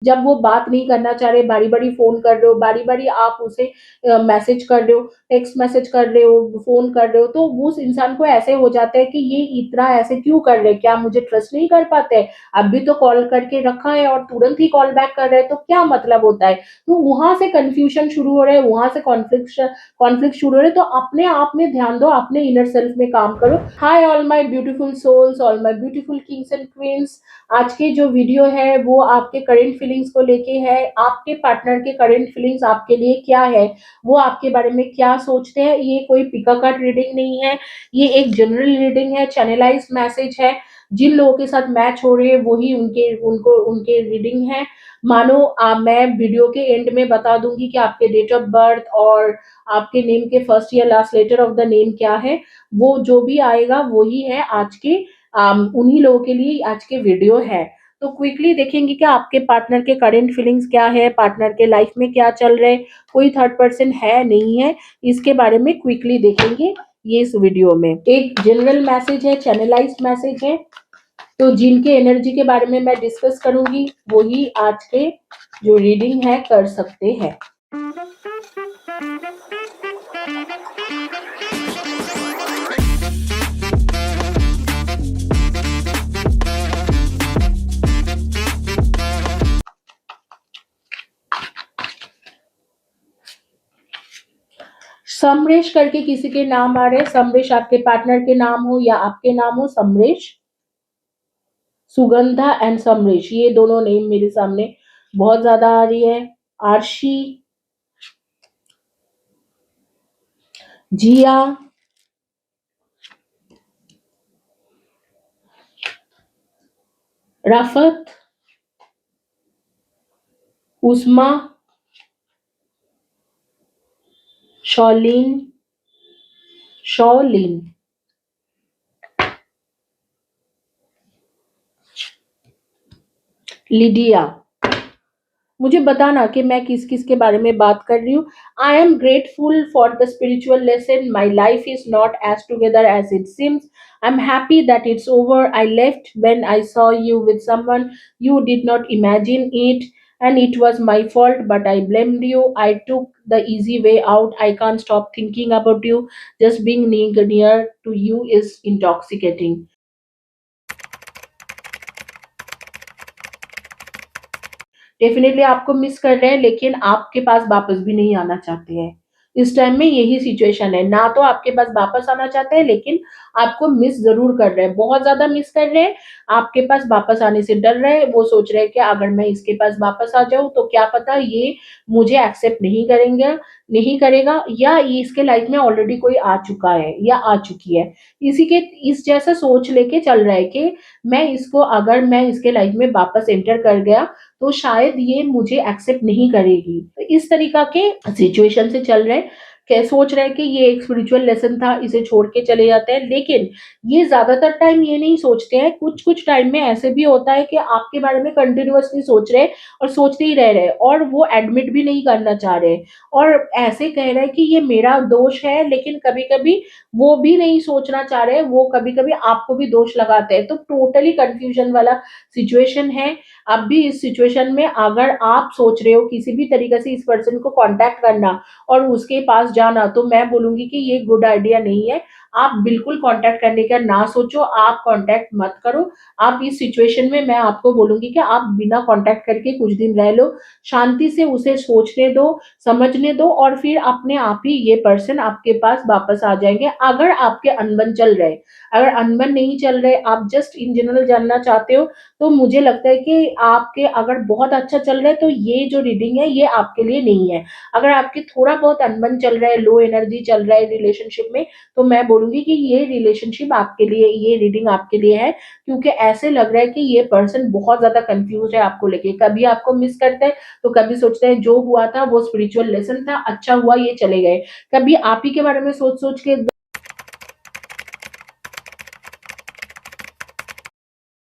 जब वो बात नहीं करना चाह रहे, बारी-बारी फ़ोन कर रहे हो, बारी-बारी आप उसे मैसेज कर रहे हो, टेक्स्ट मैसेज कर रहे हो, फ़ोन कर रहे हो, तो वो उस इंसान को ऐसे हो जाता है कि ये इतना ऐसे क्यों कर रहे हैं? क्या मुझे ट्रस्ट नहीं कर पाते हैं? अभी तो कॉल करके रखा है और तुरंत ही कॉल बैक कर रहे हैं, तो क्या मतलब होता है? तो वहाँ से कन्फ्यूज़न शुरू हो रहा है, वहाँ से कॉन्फ्लिक्ट शुरू हो रहे हैं, तो अपने आप में ध्यान दो, अपने इनर सेल्फ में काम करो। Hi all my beautiful souls, all my beautiful kings and queens. आज की जो वीडियो है वो आपके करंट फीलिंग्स को लेके है। आपके पार्टनर के करंट फीलिंग्स आपके लिए क्या है? वो आपके बारे में क्या सोचते हैं? ये कोई पिका कार्ड रीडिंग नहीं है, ये एक जनरल रीडिंग है, चैनलाइज़्ड मैसेज है। जिन लोगों के साथ मैच हो रहे हैं वही उनके रीडिंग है। मानो मैं वीडियो के एंड में बता दूँगी कि आपके डेट ऑफ बर्थ और आपके नेम के फर्स्ट या last letter of the name क्या है, वो जो भी आएगा वही है आज के उन्हीं लोगों के लिए आज के वीडियो है। तो क्विकली देखेंगे कि आपके पार्टनर के करंट फीलिंग्स क्या है, पार्टनर के लाइफ में क्या चल रहा है, कोई थर्ड पर्सन है, नहीं है, इसके बारे में क्विकली देखेंगे ये इस वीडियो में। एक जनरल मैसेज है, चैनलाइज्ड मैसेज है, तो जिनके एनर्जी के बारे में मैं डिस्कस करूँगी, वही आज के जो रीडिंग है कर सकते हैं। समरेश करके किसी के नाम आ रहे हैं, समरेश आपके पार्टनर के नाम हो या आपके नाम हो, समरेश, सुगंधा एंड समरेश, ये दोनों नेम मेरे सामने बहुत ज्यादा आ रही है। आरशी, जिया, रफत, उस्मा, शौलीन, शौलीन, लिडिया। मुझे बताना कि मैं किस किस के बारे में बात कर रही हूँ। I am grateful for the spiritual lesson, my life is not as together as it seems, I am happy that it's over, I left when I saw you with someone you did not imagine it and it was my fault but I blamed you, I took the easy way out, I can't stop thinking about you, just being near to you is intoxicating. Definitely आपको miss कर रहे हैं, लेकिन आपके पास वापस भी नहीं आना चाहते हैं। इस टाइम में यही सिचुएशन है, ना तो आपके पास वापस आना चाहते हैं, लेकिन आपको मिस ज़रूर कर रहे हैं, बहुत ज़्यादा मिस कर रहे हैं। आपके पास वापस आने से डर रहे हैं, वो सोच रहे हैं कि अगर मैं इसके पास वापस आ जाऊँ, तो क्या पता ये मुझे एक्सेप्ट नहीं करेगा, या ये इसके लाइफ़ में ऑलरेडी कोई आ चुका है या आ चुकी है। इसी के इस जैसा सोच लेके चल रहा है कि अगर मैं इसके लाइफ़ में वापस एंटर कर गया, तो शायद ये मुझे एक्सेप्ट नहीं करेगी। तो इस तरीक़ा के सिचुएशन से चल रहे हैं, क्या सोच रहे हैं कि ये एक स्पिरिचुअल लेसन था, इसे छोड़ के चले जाते हैं। लेकिन ये ज़्यादातर टाइम ये नहीं सोचते हैं, कुछ-कुछ टाइम में ऐसे भी होता है कि आपके बारे में कंटीन्यूअसली सोच रहे हैं और सोचते ही रह रहे हैं और वो एडमिट भी नहीं करना चाह रहे हैं और ऐसे कह रहे हैं कि ये मेरा दोष है, लेकिन कभी-कभी वो भी नहीं सोचना चाह रहे हैं, वो कभी-कभी आपको भी दोष लगाते हैं। तो टोटली कन्फ्यूज़न वाला सिचुएशन है। अब भी इस सिचुएशन में अगर आप सोच रहे हो किसी भी तरीके से इस पर्सन को कॉन्टैक्ट करना और उसके पास जाना, तो मैं बोलूँगी कि ये गुड आइडिया नहीं है। आप बिल्कुल कॉन्टैक्ट करने का ना सोचो, आप कॉन्टैक्ट मत करो। आप इस सिचुएशन में मैं आपको बोलूँगी कि आप बिना कॉन्टैक्ट करके कुछ दिन रह लो, शांति से उसे सोचने दो, समझने दो और फिर अपने आप ही ये पर्सन आपके पास वापस आ जाएँगे, अगर आपके अनबन चल रहे। अगर अनबन नहीं चल रहे, आप जस्ट इन जनरल जानना चाहते हो, तो मुझे लगता है कि आपके अगर बहुत अच्छा चल रहा है तो ये जो रीडिंग है ये आपके लिए नहीं है। अगर आपके थोड़ा बहुत अनबन चल रहा है, लो एनर्जी चल रहा है रिलेशनशिप में, तो मैं बोलूँगी कि ये रिलेशनशिप आपके लिए, ये रीडिंग आपके लिए है, क्योंकि ऐसे लग रहा है कि ये पर्सन बहुत ज़्यादा कन्फ्यूज़्ड है आपको लेके। कभी आपको मिस करते हैं, तो कभी सोचते हैं जो हुआ था वो स्पिरिचुअल लेसन था, अच्छा हुआ ये चले गए। कभी आप ही के बारे में सोच-सोच के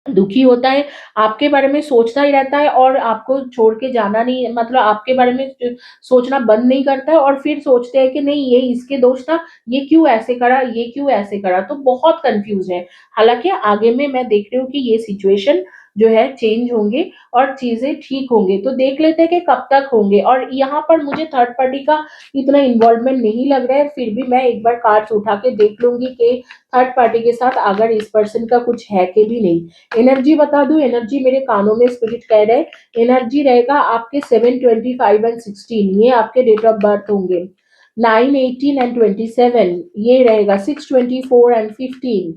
दुखी होता है, आपके बारे में सोचता ही रहता है और आपको छोड़ के जाना नहीं, मतलब आपके बारे में सोचना बंद नहीं करता है और फिर सोचते हैं कि नहीं ये इसके दोष था, ये क्यों ऐसे करा, ये क्यों ऐसे करा, तो बहुत कन्फ्यूज़ है। हालाँकि आगे में मैं देख रही हूँ कि ये सिचुएशन जो है चेंज होंगे और चीज़ें ठीक होंगे। तो देख लेते हैं कि कब तक होंगे, और यहाँ पर मुझे थर्ड पार्टी का इतना इन्वॉल्वमेंट नहीं लग रहा है, फिर भी मैं एक बार कार्ड्स उठा के देख लूँगी कि थर्ड पार्टी के साथ अगर इस पर्सन का कुछ है कि भी नहीं। एनर्जी बता दूँ, एनर्जी मेरे कानों में स्पिरिट कह रहे हैं, एनर्जी रहेगा आपके 7, 25 एंड 16, ये आपके डेट ऑफ बर्थ होंगे। 9, 18 एंड 27 ये रहेगा। 6, 24 एंड 15,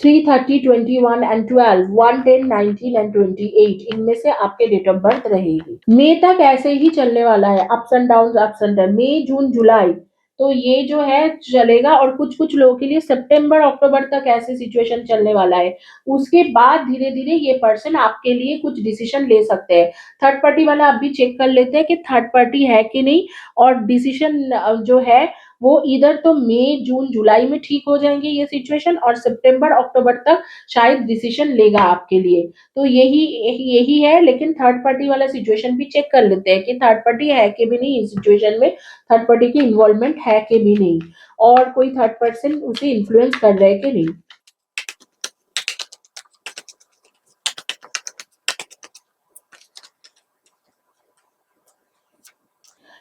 3, 30, 21 एंड 12, 1, 10, 19 एंड 28, इनमें से आपके डेट ऑफ बर्थ रहेगी। मई तक ऐसे ही चलने वाला है, ups and down, ups and down, मई, जून, जुलाई, तो ये जो है चलेगा। और कुछ कुछ लोगों के लिए सितंबर अक्टूबर तक ऐसे सिचुएशन चलने वाला है। उसके बाद धीरे धीरे ये पर्सन आपके लिए कुछ डिसीजन ले सकते हैं। थर्ड पार्टी वाला आप भी चेक कर लेते हैं कि थर्ड पार्टी है कि नहीं, और डिसीजन जो है वो इधर तो मई, जून, जुलाई में ठीक हो जाएंगे ये सिचुएशन, और सितंबर अक्टूबर तक शायद डिसीजन लेगा आपके लिए। तो यही यही है, लेकिन थर्ड पार्टी वाला सिचुएशन भी चेक कर लेते हैं कि थर्ड पार्टी है कि भी नहीं इस सिचुएशन में, थर्ड पार्टी की इन्वॉल्वमेंट है कि भी नहीं, और कोई थर्ड पर्सन उसे इन्फ्लुएंस कर रहा है कि नहीं।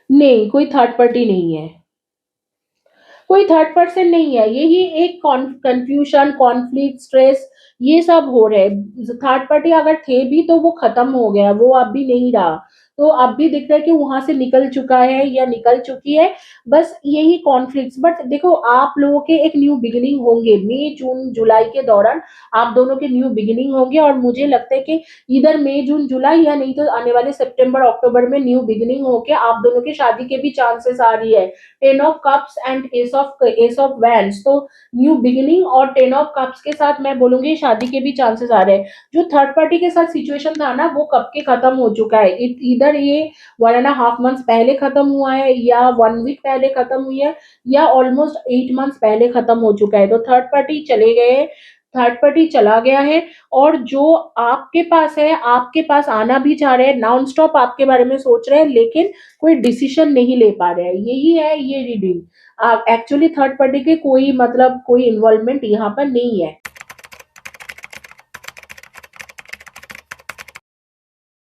नहीं, कोई थर्ड पार्टी नहीं है, कोई थर्ड पर्सन नहीं है, यही एक कंफ्यूजन, कॉन्फ्लिक्ट, स्ट्रेस, ये सब हो रहे हैं। थर्ड पार्टी अगर थे भी तो वो खत्म हो गया, वो अब भी नहीं रहा। तो अब भी दिख रहा है कि वहां से निकल चुका है या निकल चुकी है। बस यही कॉन्फ्लिक्ट्स, बट देखो आप लोगों के एक न्यू बिगिनिंग होंगे मई, जून, जुलाई के दौरान, आप दोनों के न्यू बिगिनिंग होंगे, और मुझे लगता है कि इधर मई, जून, जुलाई, या नहीं तो आने वाले सितंबर अक्टूबर में न्यू बिगिनिंग होके आप दोनों की शादी के भी चांसेस आ रही है। Ten of cups and S of wands, तो न्यू बिगिनिंग और टेन ऑफ कप्स के साथ मैं बोलूंगी शादी के भी चांसेस आ रहे हैं। जो थर्ड पार्टी के साथ सिचुएशन था ना, वो कब के खत्म हो चुका है। इधर ये 1.5 मंथ्स पहले खत्म हुआ है, या 1 वीक पहले खत्म हुई है, या ऑलमोस्ट 8 मंथ्स पहले खत्म हो चुका है। तो थर्ड पार्टी चले गए, थर्ड पार्टी चला गया है। और जो आपके पास है, आपके पास आना भी चाह रहे हैं, नॉन स्टॉप आपके बारे में सोच रहे हैं, लेकिन कोई डिसीजन नहीं ले पा रहे हैं, यही है ये रीडिंग। एक्चुअली थर्ड पार्टी के कोई मतलब कोई इन्वॉल्वमेंट यहाँ पर नहीं है।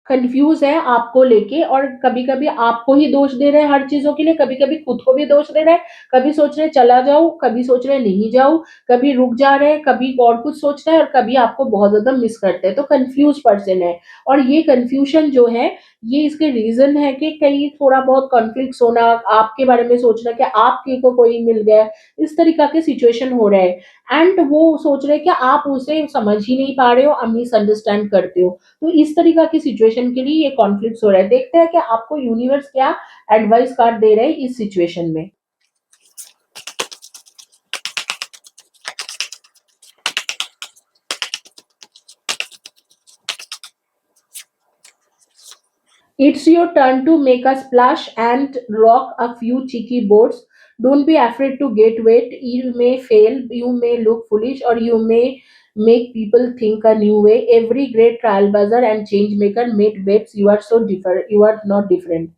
कंफ्यूज है आपको लेके, और कभी कभी आपको ही दोष दे रहे हैं हर चीजों के लिए, कभी कभी खुद को भी दोष दे रहे हैं। कभी सोच रहे चला जाऊं, कभी सोच रहे नहीं जाऊं, कभी रुक जा रहे हैं, कभी और कुछ सोच रहे हैं, और कभी आपको बहुत ज्यादा मिस करते हैं। तो कंफ्यूज पर्सन है, और ये कंफ्यूजन जो है, ये इसके रीजन है कि कहीं थोड़ा बहुत कॉन्फ्लिक्ट होना, आपके बारे में सोचना कि आपके को कोई मिल गया, इस तरीका के सिचुएशन हो रहे हैं। एंड वो सोच रहे हैं कि आप उसे समझ ही नहीं पा रहे हो, मिसअंडरस्टैंड करते हो। तो इस तरीका की सिचुएशन के लिए ये कॉन्फ्लिक्ट हो रहा है। देखते हैं कि आपको यूनिवर्स क्या एडवाइस कार्ड दे रहे हैं इस सिचुएशन में। It's your turn to make a splash and rock a few cheeky boats. Don't be afraid to get wet. You may fail, you may look foolish, or you may make people think a new way. Every great trial buzzer and change maker made waves. You are so different. You are not different.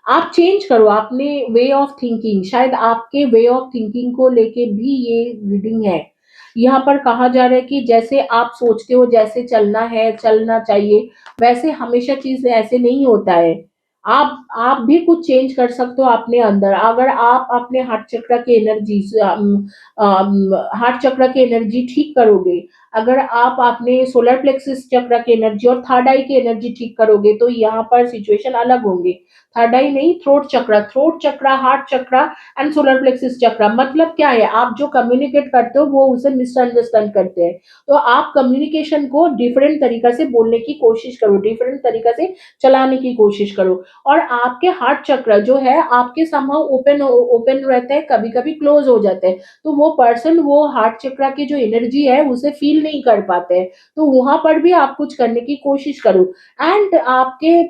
आप change करो अपने way of thinking, शायद आपके way of thinking को लेके भी ये reading है। यहाँ पर कहा जा रहा है कि जैसे आप सोचते हो, जैसे चलना है, चलना चाहिए, वैसे हमेशा चीज ऐसे नहीं होता है। आप भी कुछ चेंज कर सकते हो अपने अंदर, अगर आप अपने हार्ट चक्र की एनर्जी, हार्ट चक्र की एनर्जी ठीक करोगे, अगर आप अपने सोलर प्लेक्सिस चक्र की एनर्जी और थर्ड आई की एनर्जी ठीक करोगे, तो यहाँ पर सिचुएशन अलग होंगे। थर्ड आई नहीं, थ्रोट चक्र, हार्ट चक्र एंड सोलर प्लेक्सिस चक्र, मतलब क्या है, आप जो कम्युनिकेट करते हो वो उसे मिसअंडरस्टैंड करते हैं। तो आप कम्युनिकेशन को डिफरेंट तरीका से बोलने की कोशिश करो, डिफरेंट तरीका से चलाने की कोशिश करो। और आपके हार्ट चक्र जो है आपके समहाउ ओपन ओपन रहते हैं, कभी कभी क्लोज हो जाते हैं। तो वो पर्सन वो हार्ट चक्र की जो एनर्जी है उसे फील नहीं कर पाते हैं। तो वहां पर भी आप कुछ करने की कोशिश करो। एंड आपके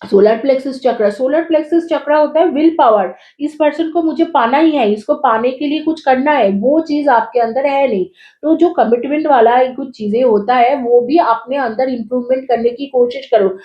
सोलर प्लेक्सिस चक्र होता है विल पावर। इस पर्सन को मुझे पाना ही है, इसको पाने के लिए कुछ करना है, वो चीज आपके अंदर है नहीं। तो जो कमिटमेंट वाला कुछ चीजें होता है वो भी अपने अंदर इंप्रूवमेंट करने की कोशिश करो।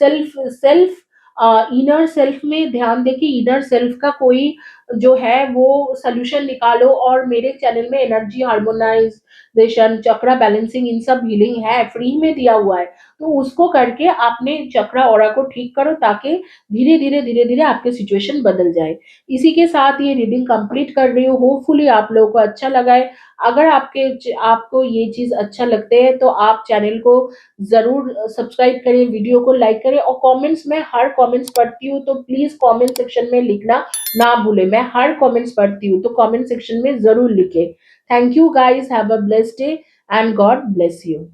सेल्फ सेल्फ इनर सेल्फ में ध्यान दें कि इनर सेल्फ का कोई जो है वो सॉल्यूशन निकालो, और मेरे चैनल में एनर्जी हार्मोनाइजेशन, चक्रा बैलेंसिंग, इन सब हीलिंग है, फ्री में दिया हुआ है। तो उसको करके आपने चक्रा ऑरा को ठीक करो, ताकि धीरे-धीरे आपकी सिचुएशन बदल जाए। इसी के साथ ये रीडिंग कंप्लीट कर रही हूँ। होपफुली आप लोगों को अच्छा लगा है। अगर आपको ये चीज़ अच्छा लगते है तो आप चैनल को ज़रूर सब्सक्राइब करें, वीडियो को लाइक करें, और कमेंट्स, मैं हर कमेंट्स पढ़ती हूँ, तो प्लीज़ कमेंट सेक्शन में लिखना ना भूलें। मैं हर कमेंट्स पढ़ती हूँ, तो कमेंट सेक्शन में ज़रूर लिखें। Thank you guys, have a blessed day and God bless you.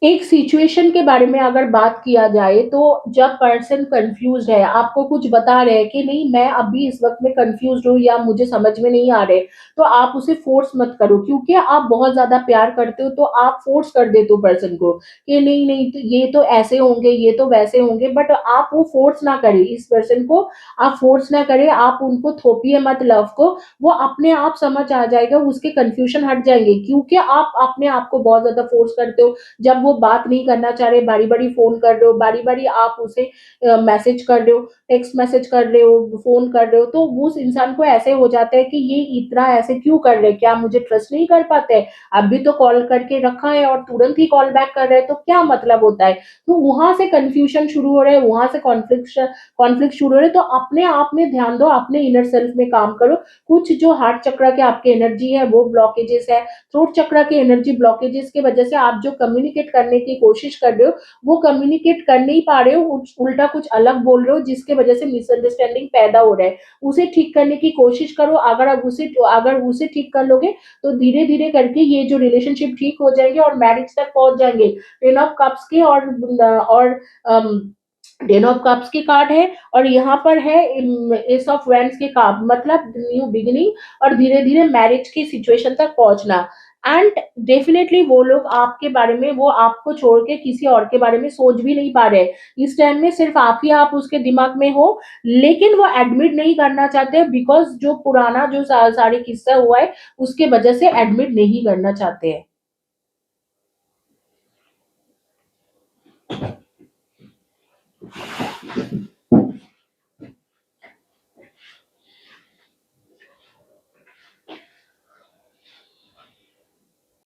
एक सिचुएशन के बारे में अगर बात किया जाए तो जब पर्सन कंफ्यूज्ड है, आपको कुछ बता रहे हैं कि नहीं मैं अभी इस वक़्त में कंफ्यूज्ड हूँ या मुझे समझ में नहीं आ रहे, तो आप उसे फ़ोर्स मत करो क्योंकि आप बहुत ज़्यादा प्यार करते हो तो आप फ़ोर्स कर देते हो पर्सन को कि नहीं, नहीं तो ये तो ऐसे होंगे, ये तो वैसे होंगे बट आप वो फ़ोर्स ना करें इस पर्सन को, आप फ़ोर्स ना करें, आप उनको थोपिए मत लव को, वो अपने आप समझ आ जाएगा, उसके कन्फ्यूज़न हट जाएँगे क्योंकि आप अपने आप को बहुत ज़्यादा फ़ोर्स करते हो जब वो बात नहीं करना चाह रहे, बारी-बारी फ़ोन कर रहे हो, बारी-बारी आप उसे मैसेज कर रहे हो, टेक्स्ट मैसेज कर रहे हो, फ़ोन कर रहे हो, तो उस इंसान को ऐसे हो जाता है कि ये इतना ऐसे क्यों कर रहे हैं? क्या मुझे ट्रस्ट नहीं कर पाते हैं? अभी तो कॉल करके रखा है और तुरंत ही कॉल बैक कर रहे हैं, तो क्या मतलब होता है? तो वहाँ से कन्फ्यूज़न शुरू हो रहा है, वहाँ से कॉन्फ्लिक्ट शुरू हो रहे हैं, तो अपने आप में ध्यान दो, अपने इनर सेल्फ में काम करो। कुछ जो हार्ट चक्र के आपके एनर्जी है, वो ब्लॉकेजेस है, थ्रोट चक्र की एनर्जी ब्लॉकेजेस की वजह से आप जो कम्युनिकेट करने की कोशिश कर रहे हो, वो कम्युनिकेट कर नहीं पा रहे हो, उल्टा कुछ अलग बोल रहे हो जिसकी वजह से मिसअंडरस्टैंडिंग पैदा हो रहा है। उसे ठीक करने की कोशिश करो, अगर उसे ठीक कर लोगे, तो धीरे-धीरे करके ये जो रिलेशनशिप ठीक हो जाएँगे और मैरिज तक पहुँच जाएँगे। 10 ऑफ कप्स के और अम 10 ऑफ कप्स के कार्ड है और यहाँ पर है एस ऑफ वैंड्स के कार्ड मतलब न्यू बिगिनिंग और धीरे-धीरे मैरिज की सिचुएशन तक पहुँचना। एंड डेफिनिटली वो लोग आपके बारे में वो आपको छोड़ के किसी और के बारे में सोच भी नहीं पा रहे। इस टाइम में सिर्फ़ आप ही आप उसके दिमाग में हो, लेकिन वो एडमिट नहीं करना चाहते बिकॉज़ जो पुराना जो सारी किस्सा हुआ है, उसके वजह से एडमिट नहीं करना चाहते हैं।